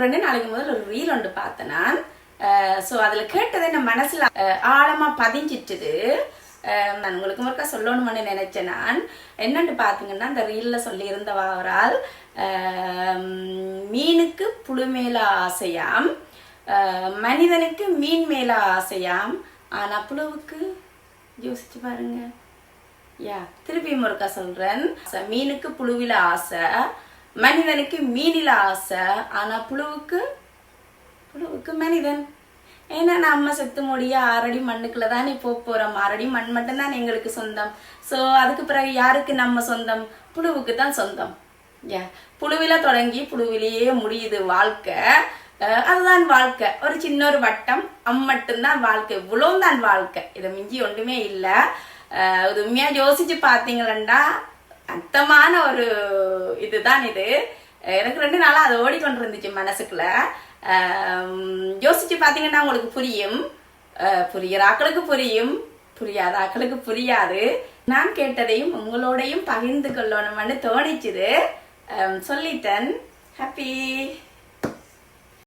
2 நாளைக்கு முதல்ல ஒரு ரீல் ஒன்று பார்த்தேன் நான். ஸோ அதில் கேட்டதை என் மனசில் ஆழமாக பதிஞ்சிட்டுது. நான் உங்களுக்கு ஒருக்கா சொல்லணும்னு நினைச்சேன். நான் என்னன்னு பார்த்தீங்கன்னா, அந்த ரீலில் சொல்லியிருந்தவாரால் மீனுக்கு புழு மேல ஆசையாம், மனிதனுக்கு மீன் மேல ஆசையாம், ஆனால் புழுவுக்கு யோசிச்சு பாருங்க. திருப்பியும் ஒருக்கா சொல்றேன். மீனுக்கு புழுவில ஆசை, மனிதனுக்கு மீனில ஆசை, ஆனா புழுவுக்கு மனிதன். ஏன்னா நம்ம செத்து முடிய 6 அடி மண்ணுக்குள்ள தானே போறோம். 6 அடி மண் மட்டும்தான் எங்களுக்கு சொந்தம். ஸோ அதுக்கு பிறகு யாருக்கு நம்ம சொந்தம்? புழுவுக்கு தான் சொந்தம். புழுவில தொடங்கி புழுவிலேயே முடியுது வாழ்க்கை. அதுதான் வாழ்க்கை. ஒரு சின்ன ஒரு வட்டம் மட்டும்தான் வாழ்க்கை. இவ்வளவுதான் வாழ்க்கை. இதை மிஞ்சி ஒன்றுமே இல்லை. இது உண்மையா யோசிச்சு பார்த்தீங்களா, அர்த்தமான ஒரு இதுதான் இது. எனக்கு 2 நாளா அது ஓடிக்கொண்டு இருந்துச்சு மனசுக்குள்ள. யோசிச்சு பார்த்தீங்கன்னா உங்களுக்கு புரியும். புரிகிற ஆக்களுக்கு புரியும், புரியாத ஆக்களுக்கு புரியாது. நான் கேட்டதையும் உங்களோடையும் பகிர்ந்து கொள்ளணும்னு தோணிச்சுது. சொல்லிட்டேன். ஹாப்பி.